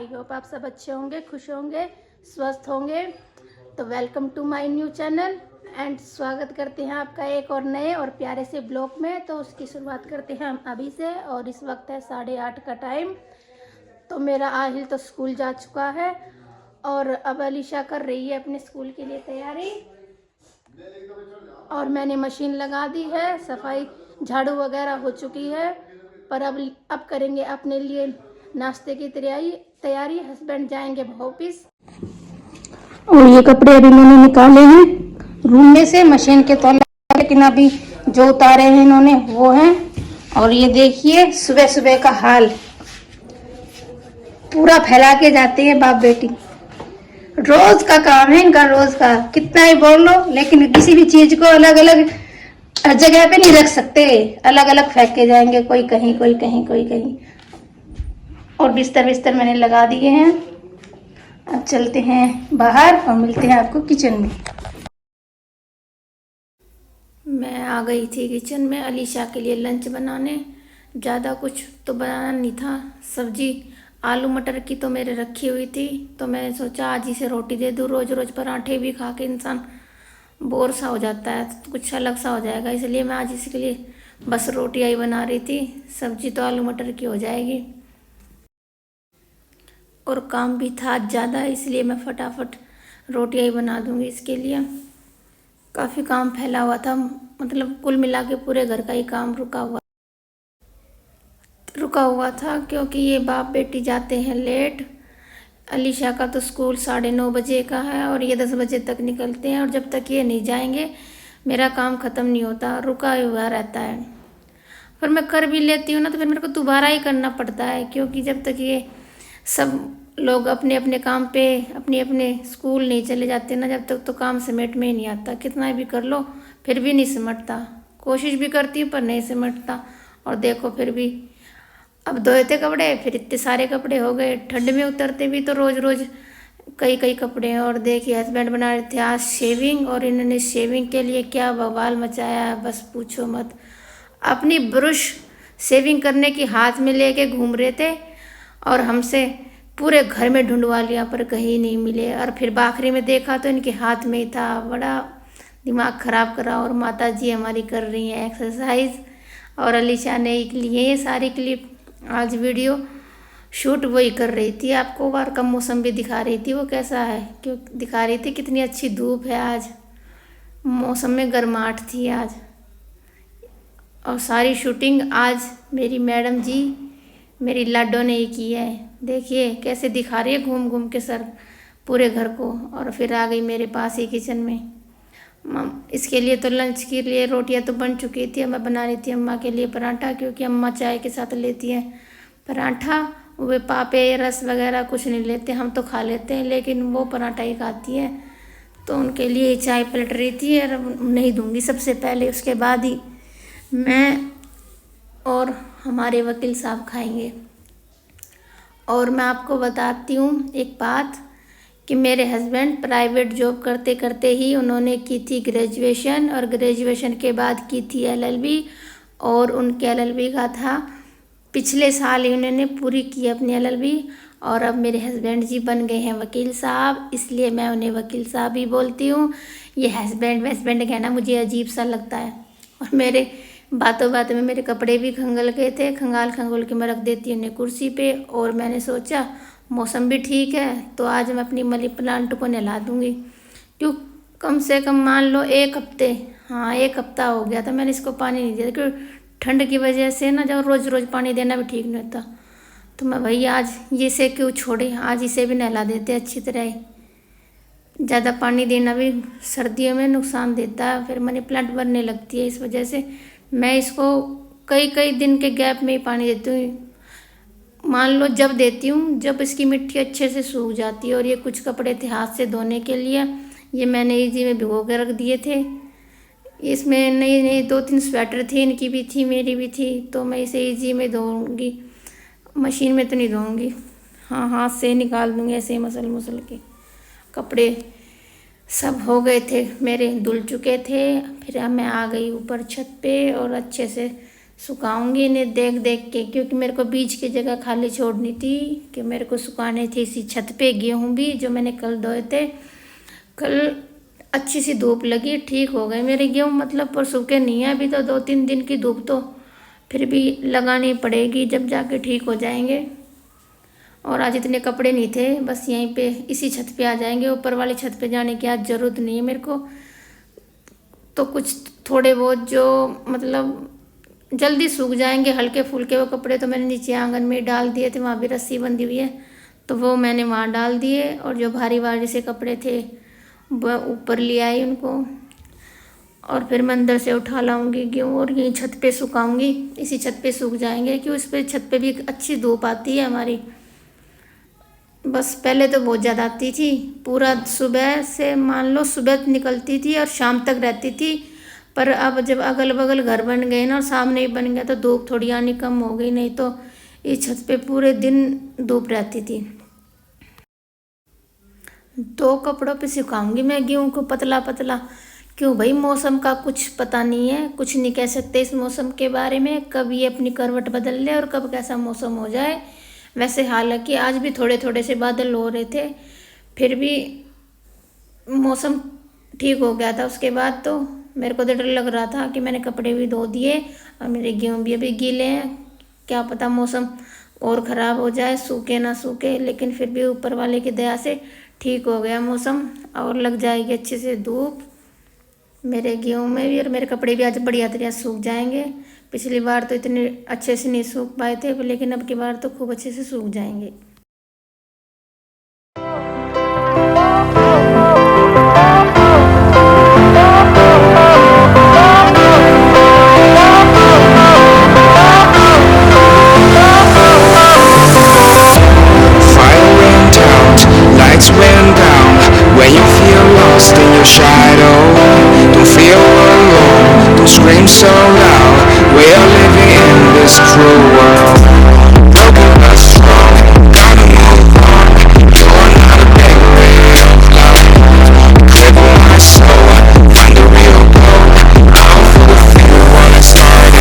I hope आप सब अच्छे होंगे, खुश होंगे, स्वस्थ होंगे। तो welcome to my new channel and स्वागत करते हैं आपका एक और नए और प्यारे से ब्लॉग में। तो उसकी शुरुआत करते हैं हम अभी से और इस वक्त है 8:30 का टाइम। तो मेरा आहिल तो स्कूल जा चुका है और अब अलीशा कर रही है अपने स्कूल के लिए तैयारी। और मैंने मशीन लगा दी है, सफाई झाड़ू वगैरह हो चुकी है, पर अब करेंगे अपने लिए नाश्ते की तैयारी। हस्बैंड जाएंगे ऑफिस और ये कपड़े अभी मैंने निकाले हैं रूम में से मशीन के तौर, लेकिन अभी जो उतारे हैं इन्होंने वो हैं। और ये देखिए सुबह सुबह का हाल, पूरा फैला के जाते हैं बाप बेटी। रोज का काम है इनका, रोज का कितना ही बोल लो, लेकिन किसी भी चीज को अलग अलग जगह पे नहीं रख सकते, अलग अलग फेंक के जाएंगे, कोई कहीं कोई कहीं कोई कहीं। और बिस्तर मैंने लगा दिए हैं। अब चलते हैं बाहर और मिलते हैं आपको किचन में। मैं आ गई थी किचन में अलीशा के लिए लंच बनाने। ज़्यादा कुछ तो बनाना नहीं था, सब्जी आलू मटर की तो मेरे रखी हुई थी, तो मैंने सोचा आज ही से रोटी दे दूँ। रोज़ रोज़ पराठे भी खा के इंसान बोर सा हो जाता है, तो कुछ अलग सा हो जाएगा, इसलिए मैं आज इसके लिए बस रोटियाँ ही बना रही थी। सब्जी तो आलू मटर की हो जाएगी। और काम भी था ज़्यादा, इसलिए मैं फटाफट रोटियाँ ही बना दूँगी इसके लिए। काफ़ी काम फैला हुआ था, मतलब कुल मिला के पूरे घर का ही काम रुका हुआ था, क्योंकि ये बाप बेटी जाते हैं लेट। अलीशा का तो स्कूल 9:30 बजे का है और ये 10 बजे तक निकलते हैं, और जब तक ये नहीं जाएंगे मेरा काम ख़त्म नहीं होता, रुका हुआ रहता है। पर मैं कर भी लेती हूँ ना, तो फिर मेरे को दोबारा ही करना पड़ता है, क्योंकि जब तक ये सब लोग अपने अपने काम पे अपने अपने स्कूल नहीं चले जाते ना, जब तक तो काम समेट में ही नहीं आता। कितना भी कर लो फिर भी नहीं सिमटता, कोशिश भी करती हूँ पर नहीं सिमटता। और देखो फिर भी अब धोए थे कपड़े, फिर इतने सारे कपड़े हो गए। ठंड में उतरते भी तो रोज़ रोज़ कई कई कपड़े हैं। और देखिए हस्बैंड बना रहे थे आज शेविंग, और इन्होंने शेविंग के लिए क्या बवाल मचाया है, बस पूछो मत। अपनी ब्रश शेविंग करने की हाथ में लेके घूम रहे थे और हमसे पूरे घर में ढूंढवा लिया पर कहीं नहीं मिले। और फिर आखिरी में देखा तो इनके हाथ में ही था। बड़ा दिमाग ख़राब करा। और माता जी हमारी कर रही हैं एक्सरसाइज, और अलीशा ने लिए ये सारी क्लिप आज वीडियो शूट वही कर रही थी। आपको बाहर का मौसम भी दिखा रही थी, वो कैसा है क्यों दिखा रही थी, कितनी अच्छी धूप है आज, मौसम में गर्माहट थी आज। और सारी शूटिंग आज मेरी मैडम जी, मेरी लाडो ने ही की है। देखिए कैसे दिखा रही है घूम घूम के सर पूरे घर को। और फिर आ गई मेरे पास ही किचन में। इसके लिए तो लंच के लिए रोटियां तो बन चुकी थी, मैं बना रही थी अम्मा के लिए पराठा, क्योंकि अम्मा चाय के साथ लेती हैं पराठा। वे पापे रस वगैरह कुछ नहीं लेते, हम तो खा लेते हैं, लेकिन वो पराठा ही खाती है। तो उनके लिए चाय पलट रही थी, और नहीं दूंगी सबसे पहले, उसके बाद ही मैं और हमारे वकील साहब खाएंगे। और मैं आपको बताती हूँ एक बात कि मेरे हस्बैंड प्राइवेट जॉब करते करते ही उन्होंने की थी ग्रेजुएशन, और ग्रेजुएशन के बाद की थी एलएलबी। और उनके एलएलबी का था पिछले साल ही उन्होंने पूरी की अपनी एलएलबी। और अब मेरे हस्बैंड जी बन गए हैं वकील साहब, इसलिए मैं उन्हें वकील साहब ही बोलती हूँ। ये हस्बैंड कहना मुझे अजीब सा लगता है। और मेरे बातों बातों में मेरे कपड़े भी खंगल गए थे, खंगाल के मैं रख देती उन्हें कुर्सी पे। और मैंने सोचा मौसम भी ठीक है तो आज मैं अपनी मनी प्लांट को नहला दूँगी, क्यों कम से कम मान लो 1 हफ्ते, हाँ 1 हफ्ता हो गया था मैंने इसको पानी नहीं दिया, क्योंकि ठंड की वजह से ना जब रोज़ रोज़ पानी देना भी ठीक नहीं होता। तो मैं भैया आज ये से क्यों छोड़े, आज इसे भी नहला देते अच्छी तरह ही। ज़्यादा पानी देना भी सर्दियों में नुकसान देता है, फिर मनी प्लांट बनने लगती है। इस वजह से मैं इसको कई कई दिन के गैप में ही पानी देती हूँ। मान लो जब देती हूँ जब इसकी मिट्टी अच्छे से सूख जाती है। और ये कुछ कपड़े थे हाथ से धोने के लिए, ये मैंने इजी में भिगो के रख दिए थे। इसमें नई नई 2-3 स्वेटर थी, इनकी भी थी मेरी भी थी, तो मैं इसे इजी में धोऊंगी, मशीन में तो नहीं धोऊंगी, हाँ हाथ से निकाल दूँगी ऐसे मसल के। कपड़े सब हो गए थे मेरे, धुल चुके थे। फिर मैं आ गई ऊपर छत पे और अच्छे से सुखाऊंगी इन्हें देख देख के, क्योंकि मेरे को बीच की जगह खाली छोड़नी थी कि मेरे को सुखाने थे इसी छत पे गेहूँ भी जो मैंने कल धोए थे। कल अच्छी सी धूप लगी, ठीक हो गए मेरे गेहूँ, मतलब पर सूखे नहीं है अभी, तो 2-3 दिन की धूप तो फिर भी लगानी पड़ेगी, जब जाके ठीक हो जाएंगे। और आज इतने कपड़े नहीं थे, बस यहीं पे इसी छत पे आ जाएंगे, ऊपर वाली छत पे जाने की आज ज़रूरत नहीं है मेरे को। तो कुछ थोड़े बहुत जो मतलब जल्दी सूख जाएंगे हल्के फुल्के वो कपड़े, तो मैंने नीचे आंगन में डाल दिए थे, वहाँ भी रस्सी बंधी हुई है तो वो मैंने वहाँ डाल दिए। और जो भारी भारी से कपड़े थे वह ऊपर ले आई उनको, और फिर मैं अंदर से उठा लाऊंगी गेहूँ और यहीं छत पे सुखाऊंगी, इसी छत पे सूख जाएंगे, क्यों इस पे छत पे भी अच्छी धूप आती है हमारी। बस पहले तो बहुत ज़्यादा आती थी, पूरा सुबह से मान लो सुबह निकलती थी और शाम तक रहती थी। पर अब जब अगल बगल घर बन गए ना और सामने ही बन गया तो धूप थोड़ी आनी कम हो गई, नहीं तो इस छत पे पूरे दिन धूप रहती थी। 2 कपड़ों पे सुखाऊंगी मैं गेहूँ को पतला पतला, क्यों भाई मौसम का कुछ पता नहीं है, कुछ नहीं कह सकते इस मौसम के बारे में, कब ये अपनी करवट बदल ले और कब कैसा मौसम हो जाए। वैसे हालांकि आज भी थोड़े थोड़े से बादल हो रहे थे, फिर भी मौसम ठीक हो गया था। उसके बाद तो मेरे को तो डर लग रहा था कि मैंने कपड़े भी धो दिए और मेरे गेहूँ भी अभी गीले हैं, क्या पता मौसम और ख़राब हो जाए, सूखे ना सूखे। लेकिन फिर भी ऊपर वाले की दया से ठीक हो गया मौसम और लग जाएगी अच्छे से धूप मेरे गेहूँ में भी, और मेरे कपड़े भी आज बढ़िया तरह सूख जाएंगे। पिछली बार तो इतने अच्छे से नहीं सूख पाए थे, लेकिन अब की बार तो खूब अच्छे से सूख जाएंगे। So loud, we are living in this cruel world. Broken but strong, gotta move on. You are not a bakery of love. Cripple my soul, find the real goal. I'll fulfill what I started.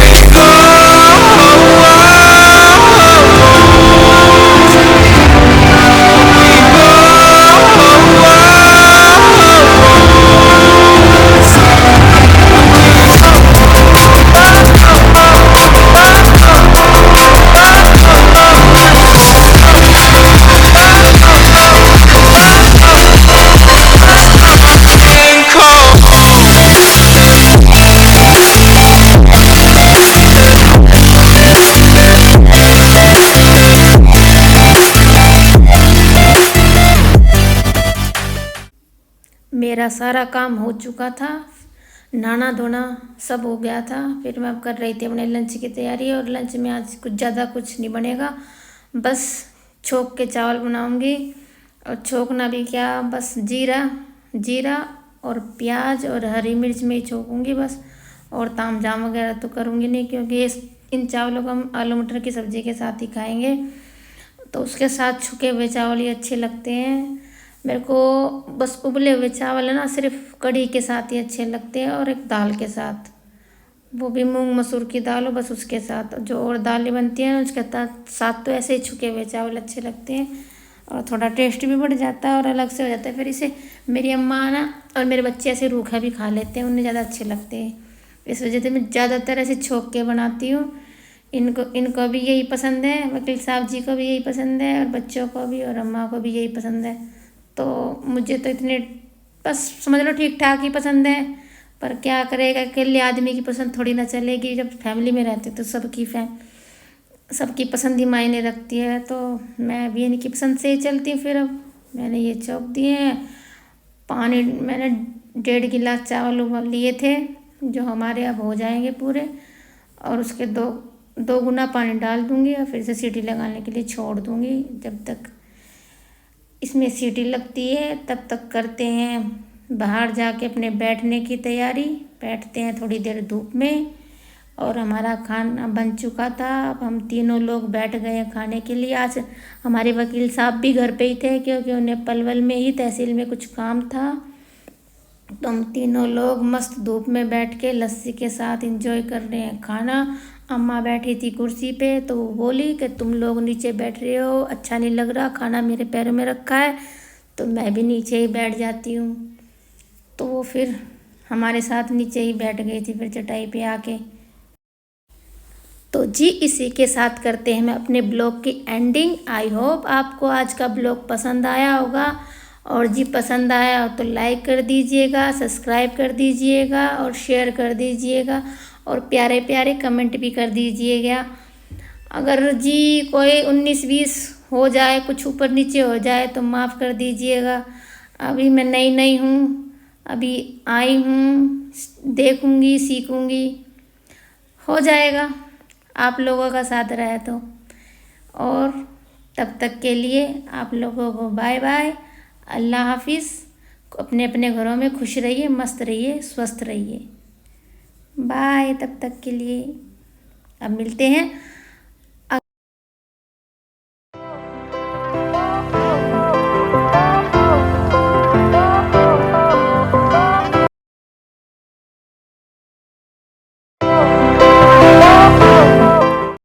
मेरा सारा काम हो चुका था, नहाना धोना सब हो गया था। फिर मैं अब कर रही थी अपने लंच की तैयारी, और लंच में आज कुछ ज़्यादा कुछ नहीं बनेगा, बस छोंक के चावल बनाऊंगी। और छोंकना भी क्या, बस जीरा और प्याज और हरी मिर्च में ही छोंकूंगी बस, और ताम झाम वगैरह तो करूँगी नहीं, क्योंकि इन चावलों को हम आलू मटर की सब्ज़ी के साथ ही खाएँगे, तो उसके साथ छुके हुए चावल ही अच्छे लगते हैं मेरे को। बस उबले हुए चावल है ना, सिर्फ कढ़ी के साथ ही अच्छे लगते हैं, और एक दाल के साथ, वो भी मूंग मसूर की दाल हो, बस उसके साथ। जो और दालें बनती हैं उसके साथ तो ऐसे ही छुके हुए चावल अच्छे लगते हैं, और थोड़ा टेस्ट भी बढ़ जाता है और अलग से हो जाता है। फिर इसे मेरी अम्मा ना और मेरे बच्चे ऐसे रूखा भी खा लेते हैं, उन्हें ज़्यादा अच्छे लगते हैं, इस वजह से मैं ज़्यादातर ऐसे छोंक के बनाती हूँ। इनको भी यही पसंद है, वकील साहब जी को भी यही पसंद है, और बच्चों को भी, और अम्मा को भी यही पसंद है। तो मुझे तो इतने बस समझ लो ठीक ठाक ही पसंद है, पर क्या करेगा, अकेले आदमी की पसंद थोड़ी ना चलेगी, जब फैमिली में रहते तो सबकी पसंद ही मायने रखती है। तो मैं भी इनकी पसंद से ही चलती हूँ। फिर अब मैंने ये चौक दिए हैं, पानी मैंने 1.5 गिलास चावल उबाल लिए थे, जो हमारे अब हो जाएंगे पूरे, और उसके दो गुना पानी डाल दूँगी, और फिर से सीटी लगाने के लिए छोड़ दूँगी। जब तक इसमें सीटी लगती है तब तक करते हैं बाहर जाके अपने बैठने की तैयारी, बैठते हैं थोड़ी देर धूप में। और हमारा खाना बन चुका था, अब हम तीनों लोग बैठ गए हैं खाने के लिए। आज हमारे वकील साहब भी घर पे ही थे, क्योंकि उन्हें पलवल में ही तहसील में कुछ काम था, तो हम तीनों लोग मस्त धूप में बैठ के लस्सी के साथ एंजॉय कर रहे हैं खाना, अम्मा बैठी थी कुर्सी पे, तो वो बोली कि तुम लोग नीचे बैठ रहे हो, अच्छा नहीं लग रहा, खाना मेरे पैरों में रखा है, तो मैं भी नीचे ही बैठ जाती हूँ। तो वो फिर हमारे साथ नीचे ही बैठ गई थी फिर चटाई पे आके। तो जी इसी के साथ करते हैं मैं अपने ब्लॉग की एंडिंग। आई होप आपको आज का ब्लॉग पसंद आया होगा, और जी पसंद आया हो तो लाइक कर दीजिएगा, सब्सक्राइब कर दीजिएगा और शेयर कर दीजिएगा, और प्यारे प्यारे कमेंट भी कर दीजिएगा। अगर जी कोई 19-20 हो जाए, कुछ ऊपर नीचे हो जाए तो माफ़ कर दीजिएगा। अभी मैं नई नई हूँ, अभी आई हूँ, देखूँगी, सीखूँगी, हो जाएगा आप लोगों का साथ रहे तो। और तब तक के लिए आप लोगों को बाय बाय, अल्लाह हाफिज़। अपने अपने घरों में खुश रहिए, मस्त रहिए, स्वस्थ रहिए। बाय तब तक के लिए। अब मिलते हैं